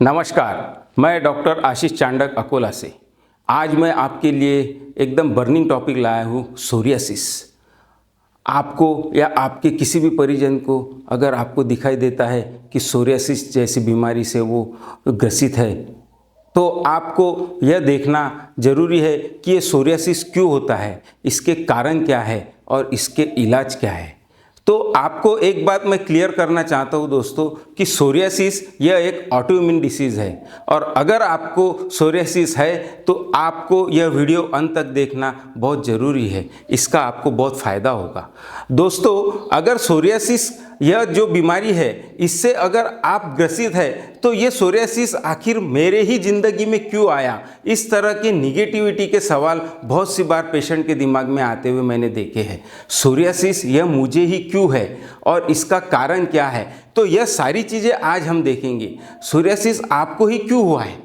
नमस्कार, मैं डॉक्टर आशीष चांडक अकोला से। आज मैं आपके लिए एकदम बर्निंग टॉपिक लाया हूँ, सोरियासिस। आपको या आपके किसी भी परिजन को अगर आपको दिखाई देता है कि सोरियासिस जैसी बीमारी से वो ग्रसित है, तो आपको यह देखना ज़रूरी है कि ये सोरियासिस क्यों होता है, इसके कारण क्या है और इसके इलाज क्या है। तो आपको एक बात मैं क्लियर करना चाहता हूँ दोस्तों कि सोरियासिस यह एक ऑटोइम्यून डिसीज़ है, और अगर आपको सोरियासिस है तो आपको यह वीडियो अंत तक देखना बहुत ज़रूरी है। इसका आपको बहुत फ़ायदा होगा। दोस्तों, अगर सोरियासिस यह जो बीमारी है इससे अगर आप ग्रसित है तो ये सोरियासिस आखिर मेरे ही ज़िंदगी में क्यों आया, इस तरह की निगेटिविटी के सवाल बहुत सी बार पेशेंट के दिमाग में आते हुए मैंने देखे हैं। सोरियासिस यह मुझे ही क्यों है और इसका कारण क्या है, तो यह सारी चीज़ें आज हम देखेंगे। सोरियासिस आपको ही क्यों हुआ है,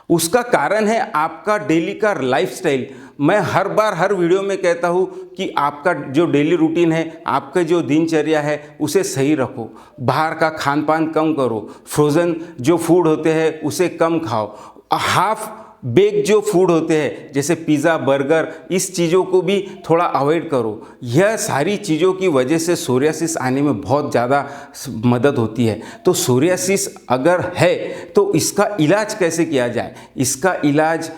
उसका कारण है आपका डेली का लाइफस्टाइल। मैं हर बार हर वीडियो में कहता हूँ कि आपका जो डेली रूटीन है, आपका जो दिनचर्या है, उसे सही रखो। बाहर का खान पान कम करो, फ्रोज़न जो फूड होते हैं उसे कम खाओ, हाफ बेक जो फूड होते हैं जैसे पिज़्ज़ा, बर्गर, इस चीज़ों को भी थोड़ा अवॉइड करो। यह सारी चीज़ों की वजह से सोरियासिस आने में बहुत ज़्यादा मदद होती है। तो सोरियासिस अगर है तो इसका इलाज कैसे किया जाए? इसका इलाज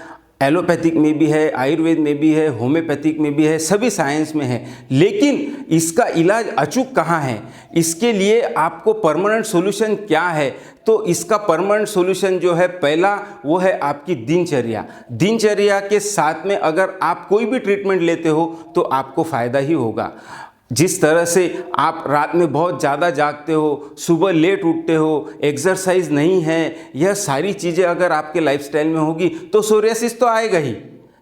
एलोपैथिक में भी है, आयुर्वेद में भी है, होम्योपैथिक में भी है, सभी साइंस में है। लेकिन इसका इलाज अचूक कहाँ है? इसके लिए आपको परमानेंट सॉल्यूशन क्या है? तो इसका परमानेंट सॉल्यूशन जो है, पहला वो है आपकी दिनचर्या। दिनचर्या के साथ में अगर आप कोई भी ट्रीटमेंट लेते हो तो आपको फ़ायदा ही होगा। जिस तरह से आप रात में बहुत ज़्यादा जागते हो, सुबह लेट उठते हो, एक्सरसाइज नहीं है, यह सारी चीज़ें अगर आपके लाइफस्टाइल में होगी तो सोरियासिस तो आएगा ही।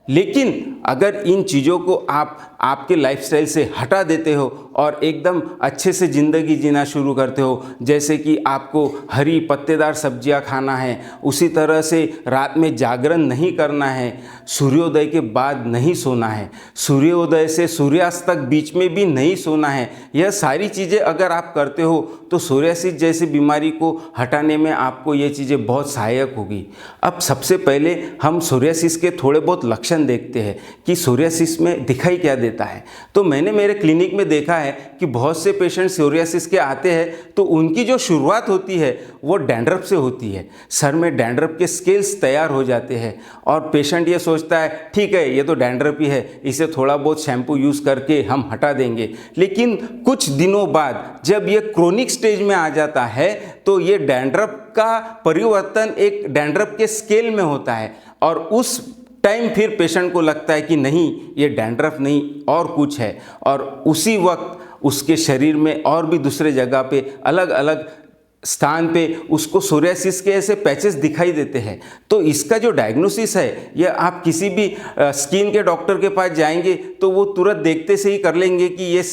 लेकिन अगर इन चीज़ों को आप आपके लाइफस्टाइल से हटा देते हो और एकदम अच्छे से ज़िंदगी जीना शुरू करते हो, जैसे कि आपको हरी पत्तेदार सब्जियां खाना है, उसी तरह से रात में जागरण नहीं करना है, सूर्योदय के बाद नहीं सोना है, सूर्योदय से सूर्यास्त तक बीच में भी नहीं सोना है, यह सारी चीज़ें अगर आप करते हो तो सोरियासिस जैसी बीमारी को हटाने में आपको ये चीज़ें बहुत सहायक होगी। अब सबसे पहले हम सोरियासिस के थोड़े बहुत लक्षण देखते हैं कि सोरियासिस में दिखाई क्या देता है। तो मैंने मेरे क्लिनिक में देखा है कि बहुत से पेशेंट सोरियासिस के आते हैं तो उनकी जो शुरुआत होती है वो डैंड्रफ से होती है। सर में डैंड्रफ के स्केल्स तैयार हो जाते हैं और पेशेंट ये सोचता है ठीक है, ये तो डैंड्रफ ही है, इसे थोड़ा बहुत शैम्पू यूज़ करके हम हटा देंगे। लेकिन कुछ दिनों बाद जब ये क्रोनिक स्टेज में आ जाता है तो ये डैंड्रफ का परिवर्तन एक डैंड्रफ के स्केल में होता है, और उस टाइम फिर पेशेंट को लगता है कि नहीं, ये डैंड्रफ नहीं और कुछ है, और उसी वक्त उसके शरीर में और भी दूसरे जगह पे अलग अलग स्थान पे उसको सोरियासिस के ऐसे पैचेस दिखाई देते हैं। तो इसका जो डायग्नोसिस है, यह आप किसी भी स्किन के डॉक्टर के पास जाएंगे तो वो तुरंत देखते से ही कर लेंगे कि ये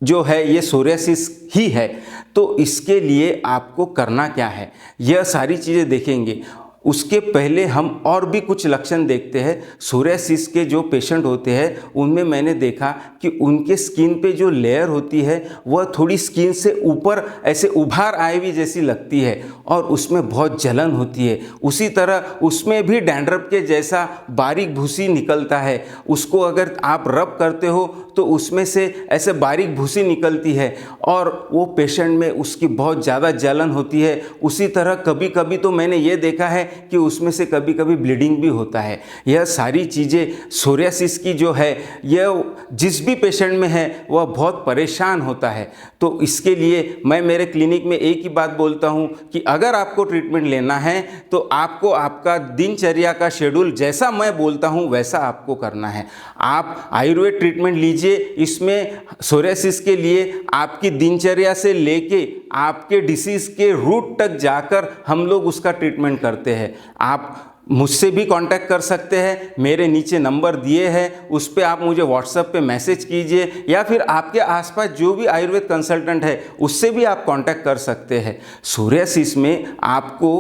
जो है ये सोरियासिस ही है। तो इसके लिए आपको करना क्या है, यह सारी चीज़ें देखेंगे। उसके पहले हम और भी कुछ लक्षण देखते हैं। सोरियासिस के जो पेशेंट होते हैं उनमें मैंने देखा कि उनके स्किन पे जो लेयर होती है वह थोड़ी स्किन से ऊपर ऐसे उभार आए हुई जैसी लगती है और उसमें बहुत जलन होती है। उसी तरह उसमें भी डैंड्रफ के जैसा बारीक भूसी निकलता है। उसको अगर आप रब करते हो तो उसमें से ऐसे बारीक भूसी निकलती है और वो पेशेंट में उसकी बहुत ज़्यादा जलन होती है। उसी तरह कभी कभी तो मैंने ये देखा है कि उसमें से कभी कभी ब्लीडिंग भी होता है। यह सारी चीज़ें सोरियासिस की जो है, यह जिस भी पेशेंट में है वह बहुत परेशान होता है। तो इसके लिए मैं मेरे क्लिनिक में एक ही बात बोलता हूँ कि अगर आपको ट्रीटमेंट लेना है तो आपको आपका दिनचर्या का शेड्यूल जैसा मैं बोलता हूँ वैसा आपको करना है। आप आयुर्वेद ट्रीटमेंट लीजिए, इसमें सोरियासिस के लिए आपकी दिनचर्या से लेके आपके डिसीज़ के रूट तक जाकर हम लोग उसका ट्रीटमेंट करते हैं। आप मुझसे भी कांटेक्ट कर सकते हैं, मेरे नीचे नंबर दिए हैं, उस पर आप मुझे व्हाट्सएप पे मैसेज कीजिए, या फिर आपके आसपास जो भी आयुर्वेद कंसल्टेंट है उससे भी आप कांटेक्ट कर सकते हैं। सोरियासिस में आपको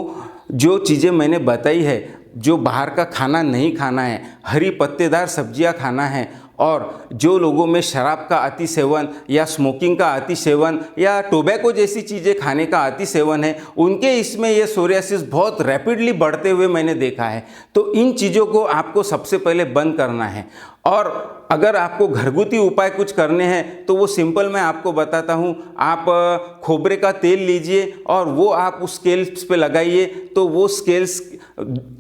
जो चीज़ें मैंने बताई है, जो बाहर का खाना नहीं खाना है, हरी पत्तेदार सब्जियां खाना है और जो लोगों में शराब का अति सेवन या स्मोकिंग का अति सेवन या टोबैको जैसी चीज़ें खाने का अति सेवन है, उनके इसमें ये सोरियासिस बहुत रैपिडली बढ़ते हुए मैंने देखा है। तो इन चीज़ों को आपको सबसे पहले बंद करना है। और अगर आपको घरगुती उपाय कुछ करने हैं तो वो सिंपल मैं आपको बताता हूँ। आप खोबरे का तेल लीजिए और वो आप उस स्केल्स पे लगाइए तो वो स्केल्स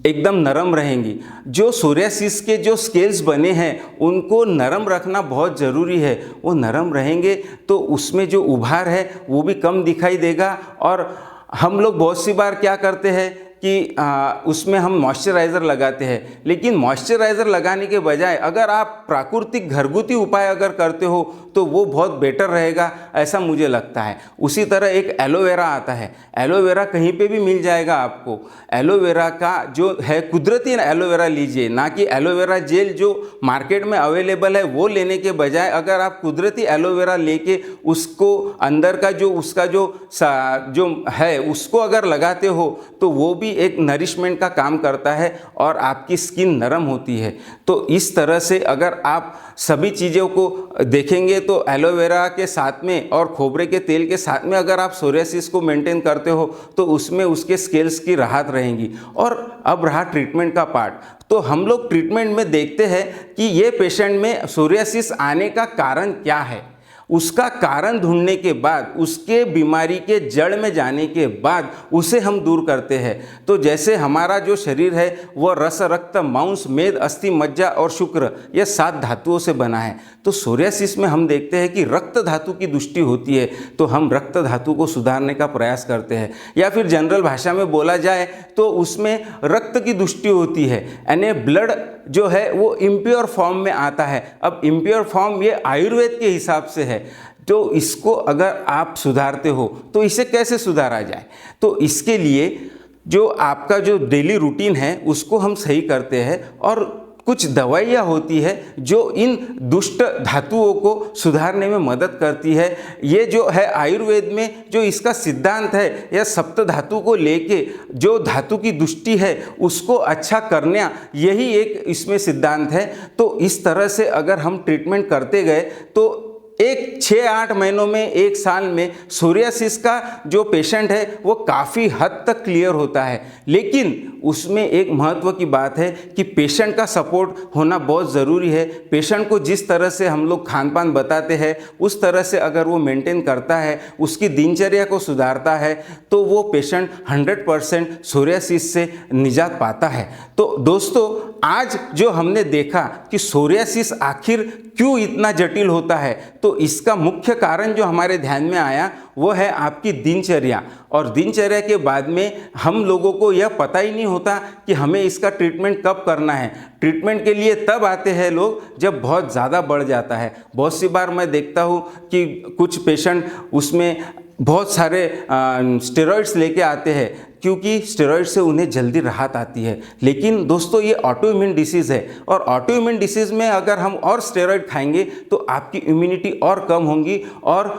एकदम नरम रहेंगी। जो सोरियासिस के जो स्केल्स बने हैं उनको नरम रखना बहुत ज़रूरी है। वो नरम रहेंगे तो उसमें जो उभार है वो भी कम दिखाई देगा। और हम लोग बहुत सी बार क्या करते हैं कि उसमें हम मॉइस्चराइज़र लगाते हैं, लेकिन मॉइस्चराइज़र लगाने के बजाय अगर आप प्राकृतिक घरगुती उपाय अगर करते हो तो वो बहुत बेटर रहेगा, ऐसा मुझे लगता है। उसी तरह एक एलोवेरा आता है, एलोवेरा कहीं पे भी मिल जाएगा आपको। एलोवेरा का जो है कुदरती एलोवेरा लीजिए, ना कि एलोवेरा जेल जो मार्केट में अवेलेबल है वो लेने के बजाय अगर आप कुदरती एलोवेरा लेके उसको अंदर का जो उसका जो है उसको अगर लगाते हो तो वो भी एक नरिशमेंट का काम करता है और आपकी स्किन नरम होती है। तो इस तरह से अगर आप सभी चीज़ों को देखेंगे तो एलोवेरा के साथ में और खोबरे के तेल के साथ में अगर आप सोरियासिस को मेंटेन करते हो तो उसमें उसके स्केल्स की राहत रहेंगी। और अब रहा ट्रीटमेंट का पार्ट, तो हम लोग ट्रीटमेंट में देखते हैं कि ये पेशेंट में सोरियासिस आने का कारण क्या है। उसका कारण ढूंढने के बाद, उसके बीमारी के जड़ में जाने के बाद उसे हम दूर करते हैं। तो जैसे हमारा जो शरीर है वह रस, रक्त, मांस, मेद, अस्थि, मज्जा और शुक्र ये 7 धातुओं से बना है। तो सोरियासिस में हम देखते हैं कि रक्त धातु की दुष्टि होती है, तो हम रक्त धातु को सुधारने का प्रयास करते हैं। या फिर जनरल भाषा में बोला जाए तो उसमें रक्त की दुष्टि होती है, यानी ब्लड जो है वो इम्प्योर फॉर्म में आता है। अब इम्प्योर फॉर्म ये आयुर्वेद के हिसाब से है, तो इसको अगर आप सुधारते हो तो इसे कैसे सुधारा जाए। तो इसके लिए जो आपका जो डेली रूटीन है उसको हम सही करते हैं और कुछ दवाइयाँ होती है जो इन दुष्ट धातुओं को सुधारने में मदद करती है। ये जो है आयुर्वेद में जो इसका सिद्धांत है, यह सप्त धातु को लेके जो धातु की दुष्टि है उसको अच्छा करना, यही एक इसमें सिद्धांत है। तो इस तरह से अगर हम ट्रीटमेंट करते गए तो 6-8 महीनों में, 1 साल में सोरियासिस का जो पेशेंट है वो काफ़ी हद तक क्लियर होता है। लेकिन उसमें एक महत्व की बात है कि पेशेंट का सपोर्ट होना बहुत ज़रूरी है। पेशेंट को जिस तरह से हम लोग खान पान बताते हैं उस तरह से अगर वो मेंटेन करता है, उसकी दिनचर्या को सुधारता है, तो वो पेशेंट 100% सोरियासिस से निजात पाता है। तो दोस्तों, आज जो हमने देखा कि सोरियासिस आखिर क्यों इतना जटिल होता है, तो इसका मुख्य कारण जो हमारे ध्यान में आया वो है आपकी दिनचर्या। और दिनचर्या के बाद में हम लोगों को यह पता ही नहीं होता कि हमें इसका ट्रीटमेंट कब करना है। ट्रीटमेंट के लिए तब आते हैं लोग जब बहुत ज़्यादा बढ़ जाता है। बहुत सी बार मैं देखता हूँ कि कुछ पेशेंट उसमें बहुत सारे स्टेरॉइड्स लेके आते हैं क्योंकि स्टेरॉइड से उन्हें जल्दी राहत आती है। लेकिन दोस्तों, ये ऑटो इम्यून डिसीज़ है और ऑटो इम्यून डिसीज़ में अगर हम और स्टेरॉइड खाएंगे तो आपकी इम्यूनिटी और कम होगी। और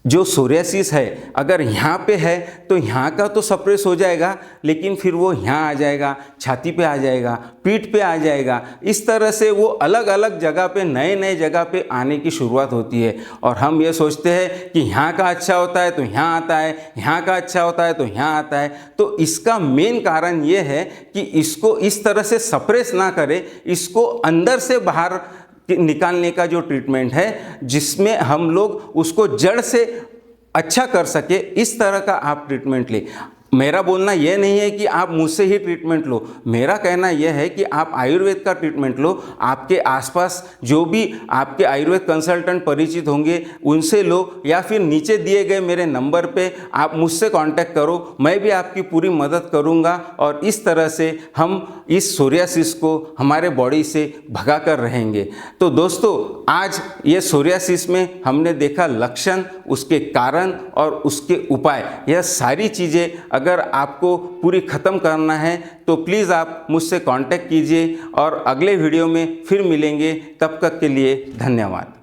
जो सोरियासिस है अगर यहाँ पे है तो यहाँ का तो सप्रेस हो जाएगा, लेकिन फिर वो यहाँ आ जाएगा, छाती पे आ जाएगा, पीठ पे आ जाएगा। इस तरह से वो अलग अलग जगह पे, नए नए जगह पे आने की शुरुआत होती है। और हम ये सोचते हैं कि यहाँ का अच्छा होता है तो यहाँ आता है, यहाँ का अच्छा होता है तो यहाँ आता है। तो इसका मेन कारण ये है कि इसको इस तरह से सप्रेस ना करें, इसको अंदर से बाहर निकालने का जो ट्रीटमेंट है जिसमें हम लोग उसको जड़ से अच्छा कर सके, इस तरह का आप ट्रीटमेंट लें। मेरा बोलना यह नहीं है कि आप मुझसे ही ट्रीटमेंट लो, मेरा कहना यह है कि आप आयुर्वेद का ट्रीटमेंट लो। आपके आसपास जो भी आपके आयुर्वेद कंसल्टेंट परिचित होंगे उनसे लो, या फिर नीचे दिए गए मेरे नंबर पे आप मुझसे कांटेक्ट करो, मैं भी आपकी पूरी मदद करूंगा। और इस तरह से हम इस सोरियासिस को हमारे बॉडी से भगा कर रहेंगे। तो दोस्तों, आज ये सोरियासिस में हमने देखा लक्षण, उसके कारण और उसके उपाय। यह सारी चीज़ें अगर आपको पूरी ख़त्म करना है तो प्लीज़ आप मुझसे कांटेक्ट कीजिए और अगले वीडियो में फिर मिलेंगे। तब तक के लिए धन्यवाद।